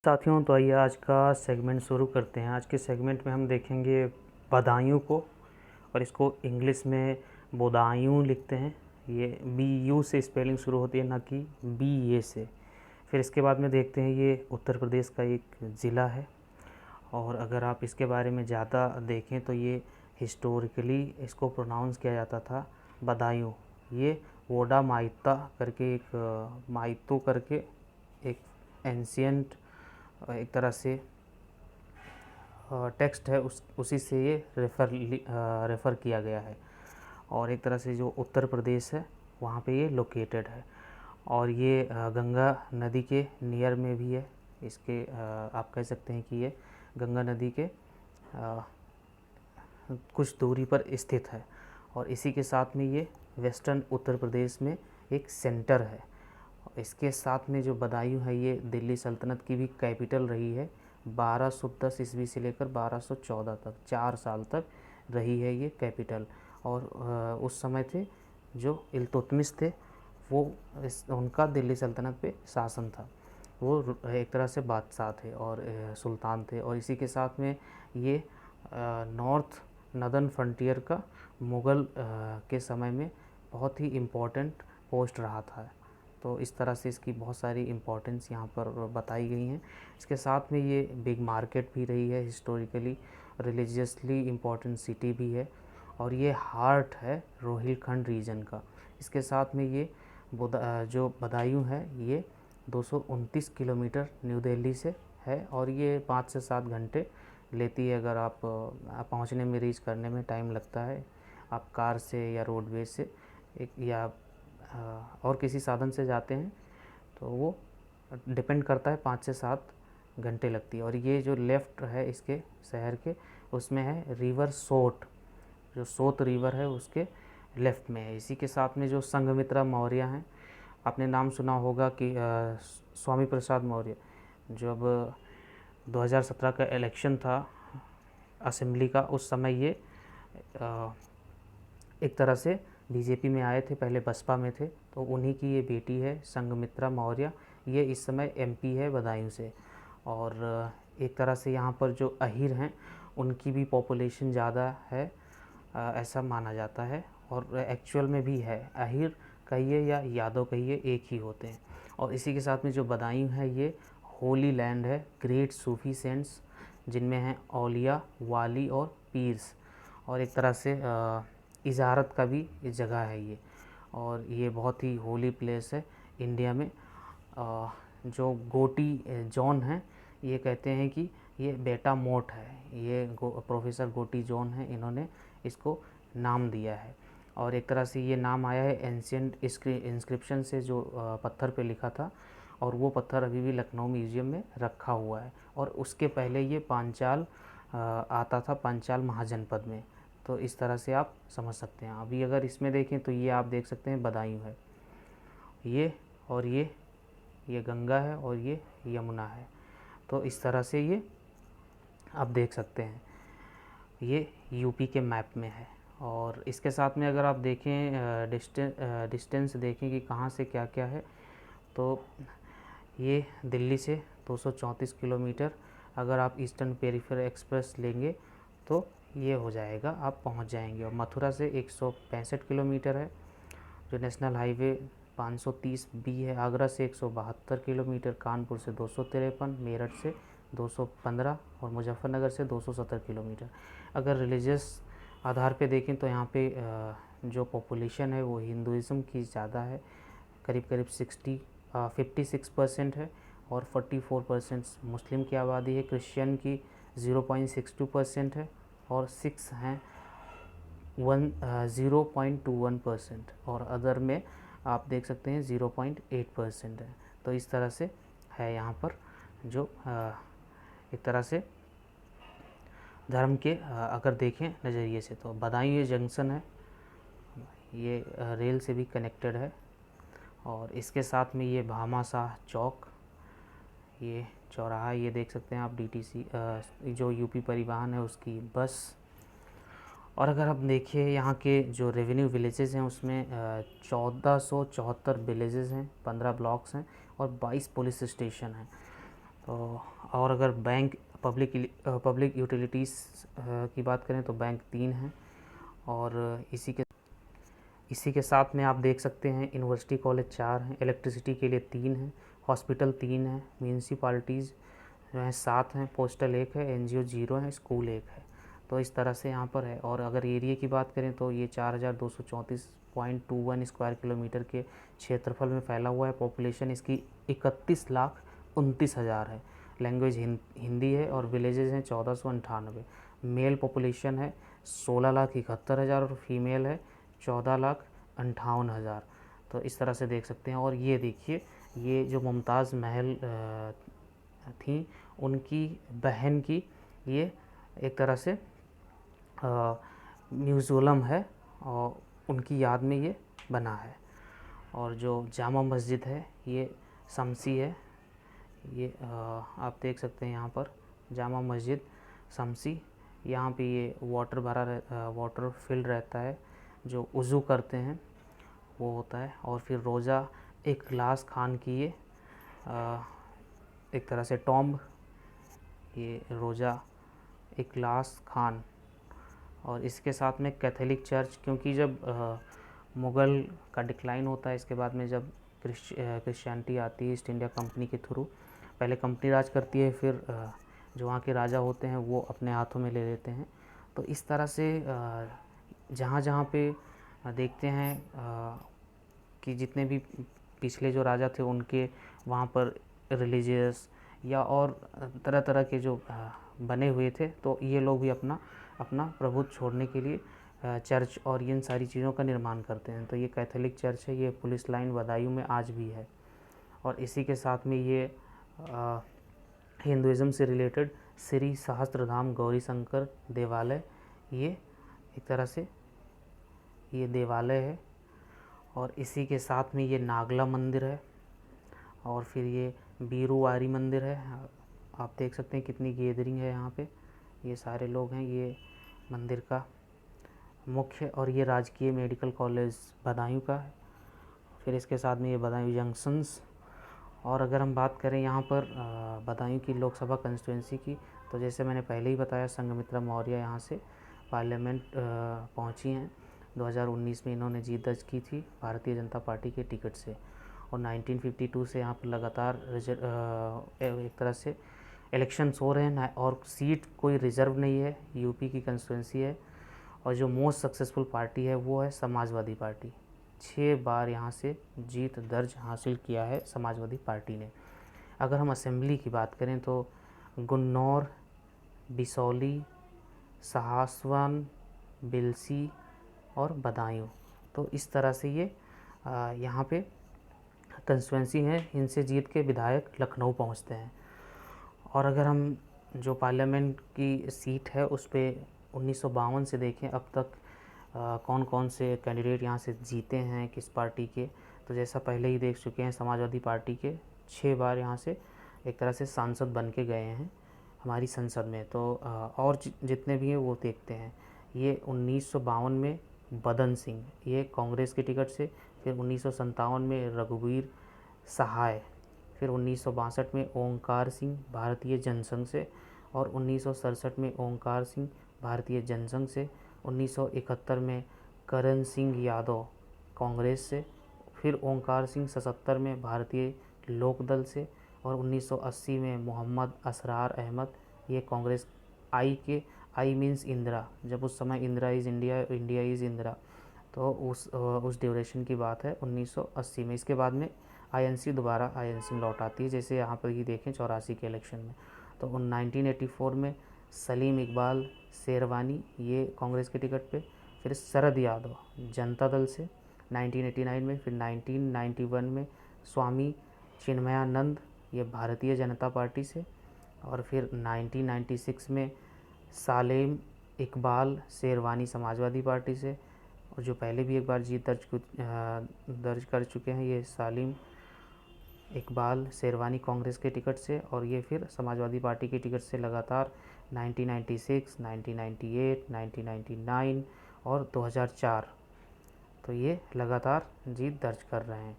साथियों, तो आइए आज का सेगमेंट शुरू करते हैं। आज के सेगमेंट में हम देखेंगे बदायूं को, और इसको इंग्लिश में बदायूं लिखते हैं। ये BU से स्पेलिंग शुरू होती है, ना कि BA से। फिर इसके बाद में देखते हैं ये उत्तर प्रदेश का एक ज़िला है, और अगर आप इसके बारे में ज़्यादा देखें तो ये हिस्टोरिकली इसको प्रोनाउंस किया जाता था बदायूं। ये वोडा माइता करके एक माइतो करके एक एंशियंट एक तरह से टेक्स्ट है, उसी से ये रेफ़र किया गया है। और एक तरह से जो उत्तर प्रदेश है वहाँ पे ये लोकेटेड है, और ये गंगा नदी के नियर में भी है। इसके आप कह सकते हैं कि ये गंगा नदी के कुछ दूरी पर स्थित है, और इसी के साथ में ये वेस्टर्न उत्तर प्रदेश में एक सेंटर है। इसके साथ में जो बदायूं है ये दिल्ली सल्तनत की भी कैपिटल रही है। 1210 ईस्वी से लेकर 1214 तक 4 साल तक रही है ये कैपिटल। और उस समय थे जो इल्तुतमिश थे, वो उनका दिल्ली सल्तनत पे शासन था। वो एक तरह से बादशाह थे और सुल्तान थे। और इसी के साथ में ये नॉर्थ नदर्न फ्रंटियर का मुग़ल के समय में बहुत ही इम्पोर्टेंट पोस्ट रहा था। तो इस तरह से इसकी बहुत सारी इम्पोर्टेंस यहाँ पर बताई गई हैं। इसके साथ में ये बिग मार्केट भी रही है, हिस्टोरिकली रिलीजियसली इम्पोर्टेंट सिटी भी है, और ये हार्ट है रोहिलखंड रीजन का। इसके साथ में ये जो बदायूं है ये 229 किलोमीटर न्यू दिल्ली से है, और ये 5 से 7 घंटे लेती है। अगर आप पहुँचने में, रीच करने में टाइम लगता है, आप कार से या रोडवेज से या और किसी साधन से जाते हैं तो वो डिपेंड करता है, 5 से 7 घंटे लगती है। और ये जो लेफ़्ट है इसके शहर के, उसमें है रिवर सोत, जो सोत रिवर है उसके लेफ़्ट में है। इसी के साथ में जो संघमित्रा मौर्य हैं, आपने नाम सुना होगा कि स्वामी प्रसाद मौर्य, जब 2017 का इलेक्शन था असेंबली का, उस समय ये एक तरह से बीजेपी में आए थे, पहले बसपा में थे। तो उन्हीं की ये बेटी है संघमित्रा मौर्य। ये इस समय MP है बदायूं से। और एक तरह से यहाँ पर जो अहीर हैं उनकी भी पॉपुलेशन ज़्यादा है, ऐसा माना जाता है, और एक्चुअल में भी है। अहीर कहिए या यादव कहिए, एक ही होते हैं। और इसी के साथ में जो बदायूं है ये होली लैंड है ग्रेट सूफी सेंट्स, जिनमें हैं औलिया, वाली और पीर्स। और एक तरह से इजारत का भी जगह है ये, और ये बहुत ही होली प्लेस है इंडिया में। जो गोटी जॉन हैं, ये कहते हैं कि ये बेटा मोट है। ये प्रोफेसर गोटी जॉन है, इन्होंने इसको नाम दिया है। और एक तरह से ये नाम आया है एंशियंट इंस्क्रिप्शन से, जो पत्थर पे लिखा था, और वो पत्थर अभी भी लखनऊ म्यूज़ियम में रखा हुआ है। और उसके पहले ये पांचाल आता था, पांचाल महाजनपद में। तो इस तरह से आप समझ सकते हैं। अभी अगर इसमें देखें तो ये आप देख सकते हैं बदायूं है ये, और ये गंगा है, और ये यमुना है। तो इस तरह से ये आप देख सकते हैं, ये यूपी के मैप में है। और इसके साथ में अगर आप देखें डिस्टेंस देखें कि कहाँ से क्या क्या है, तो ये दिल्ली से 234 किलोमीटर। अगर आप ईस्टर्न पेरिफेरल एक्सप्रेस लेंगे तो ये हो जाएगा, आप पहुंच जाएंगे। और मथुरा से 165 किलोमीटर है। जो नेशनल हाईवे 530B है। आगरा से 172 किलोमीटर, कानपुर से 253, मेरठ से 215, और मुजफ्फरनगर से 270 किलोमीटर। अगर रिलीजियस आधार पे देखें तो यहाँ पे जो पॉपुलेशन है वो हिंदुज़म की ज़्यादा है, करीब करीब 56% है, और 44% मुस्लिम की आबादी है। क्रिश्चियन की 0.62% है, और सिक्स हैं 0.21%, और अदर में आप देख सकते हैं 0.8% है। तो इस तरह से है यहाँ पर जो एक तरह से धर्म के अगर देखें नज़रिए से, तो बदायूं ये जंक्शन है, ये रेल से भी कनेक्टेड है। और इसके साथ में ये भामाशाह चौक, ये चौराहा, ये देख सकते हैं आप DTC जो यूपी परिवहन है उसकी बस। और अगर आप देखिए यहाँ के जो रेवेन्यू विलेजेस हैं उसमें 1474 विलेजेस हैं, 15 ब्लॉक्स हैं, और 22 पुलिस स्टेशन हैं। तो और अगर बैंक पब्लिक यूटिलिटीज़ की बात करें तो बैंक 3 हैं। और इसी के साथ में आप देख सकते हैं यूनिवर्सिटी कॉलेज 4 हैं, इलेक्ट्रिसिटी के लिए 3 हैं, हॉस्पिटल 3 हैं, म्यूनसिपाल्टीज़ जो हैं 7 हैं, पोस्टल 1 है, एनजीओ 0 है, स्कूल 1 है। तो इस तरह से यहाँ पर है। और अगर एरिया की बात करें तो ये 4234.21 स्क्वायर किलोमीटर के क्षेत्रफल में फैला हुआ है। पॉपुलेशन इसकी 31,29,000 है। लैंग्वेज हिंदी है और विलेजेस हैं 1498। मेल पॉपुलेशन है 16,71,000 और फीमेल है 14,58,000। तो इस तरह से देख सकते हैं। और ये देखिए, ये जो मुमताज़ महल थी, उनकी बहन की ये एक तरह से म्यूज़ियम है और उनकी याद में ये बना है। और जो जामा मस्जिद है ये शमसी है। ये आप देख सकते हैं यहाँ पर जामा मस्जिद शमसी। यहाँ पे ये वाटर फिल्ड रहता है, जो वज़ू करते हैं वो होता है। और फिर रोज़ा इखलास खान की ये एक तरह से टॉम्ब, ये रोज़ा इखलास खान। और इसके साथ में कैथोलिक चर्च, क्योंकि जब मुग़ल का डिक्लाइन होता है, इसके बाद में जब क्रिश्चियनिटी आती है ईस्ट इंडिया कंपनी के थ्रू, पहले कंपनी राज करती है, फिर जो वहाँ के राजा होते हैं वो अपने हाथों में ले लेते हैं। तो इस तरह से जहाँ जहाँ पे देखते हैं कि जितने भी पिछले जो राजा थे उनके वहाँ पर रिलीजियस या और तरह तरह के जो बने हुए थे, तो ये लोग भी अपना प्रभुत्व छोड़ने के लिए चर्च और इन सारी चीज़ों का निर्माण करते हैं। तो ये कैथोलिक चर्च है, ये पुलिस लाइन बदायूं में आज भी है। और इसी के साथ में ये हिंदुज़म से रिलेटेड श्री सहस्त्रधाम गौरी शंकर देवालय, ये एक तरह से ये देवालय है। और इसी के साथ में ये नागला मंदिर है। और फिर ये बीरूवारी मंदिर है। आप देख सकते हैं कितनी गैदरिंग है यहाँ पे, ये सारे लोग हैं। ये मंदिर का मुख्य, और ये राजकीय मेडिकल कॉलेज बदायूं का है। फिर इसके साथ में ये बदायूं जंक्शंस। और अगर हम बात करें यहाँ पर बदायूं की लोकसभा कंस्टिट्यूंसी की, तो जैसे मैंने पहले ही बताया, संघमित्रा मौर्य यहाँ से पार्लियामेंट पहुँची हैं। 2019 में इन्होंने जीत दर्ज की थी भारतीय जनता पार्टी के टिकट से। और 1952 से यहाँ पर लगातार एक तरह से इलेक्शंस हो रहे हैं और सीट कोई रिजर्व नहीं है। यूपी की कंस्टिट्यूंसी है। और जो मोस्ट सक्सेसफुल पार्टी है वो है समाजवादी पार्टी। 6 बार यहाँ से जीत दर्ज हासिल किया है समाजवादी पार्टी ने। अगर हम असेंबली की बात करें तो गुन्नौर, बिसौली, सहासवन, बिलसी और बदायूं, तो इस तरह से ये यहाँ पे कंस्टिट्यूंसी है। इनसे जीत के विधायक लखनऊ पहुँचते हैं। और अगर हम जो पार्लियामेंट की सीट है उस पर 1952 से देखें अब तक कौन कौन से कैंडिडेट यहाँ से जीते हैं किस पार्टी के, तो जैसा पहले ही देख चुके हैं, समाजवादी पार्टी के 6 बार यहाँ से एक तरह से सांसद बन के गए हैं हमारी संसद में। तो और जितने भी हैं वो देखते हैं। ये 1952 में बदन सिंह, ये कांग्रेस के टिकट से, फिर 1957 में रघुवीर सहाय, फिर 1962 में ओंकार सिंह भारतीय जनसंघ से, और 1967 में ओंकार सिंह भारतीय जनसंघ से, 1971 में करण सिंह यादव कांग्रेस से, फिर ओंकार सिंह 77 में भारतीय लोकदल से, और 1980 में मोहम्मद असरार अहमद, ये कांग्रेस आई मीन्स इंदिरा, जब उस समय Indira is India, India is Indira, तो उस ड्यूरेशन की बात है 1980 में। इसके बाद में आईएनसी दोबारा आईएनसी में लौट आती है, जैसे यहाँ पर ही देखें 84 के इलेक्शन में। तो 1984 में सलीम इकबाल शेरवानी, ये कांग्रेस के टिकट पे, फिर शरद यादव जनता दल से 1989 में, फिर 1991 में स्वामी चिन्मयानंद, ये भारतीय जनता पार्टी से, और फिर 1996 में सालेम इकबाल शेरवानी समाजवादी पार्टी से, और जो पहले भी एक बार जीत दर्ज कर चुके हैं, ये सालिम इकबाल शेरवानी कांग्रेस के टिकट से, और ये फिर समाजवादी पार्टी के टिकट से लगातार 1996, 1998, 1999 और 2004, तो ये लगातार जीत दर्ज कर रहे हैं।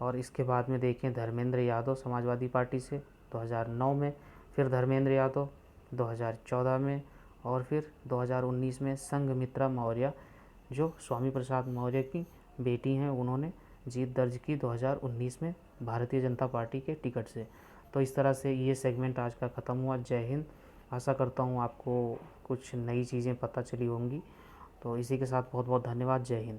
और इसके बाद में देखें धर्मेंद्र यादव समाजवादी पार्टी से 2009 में, फिर धर्मेंद्र यादव 2014 में, और फिर 2019 में संघमित्रा मौर्य जो स्वामी प्रसाद मौर्य की बेटी हैं, उन्होंने जीत दर्ज की 2019 में भारतीय जनता पार्टी के टिकट से। तो इस तरह से ये सेगमेंट आज का ख़त्म हुआ। जय हिंद। आशा करता हूँ आपको कुछ नई चीज़ें पता चली होंगी। तो इसी के साथ बहुत बहुत धन्यवाद। जय हिंद।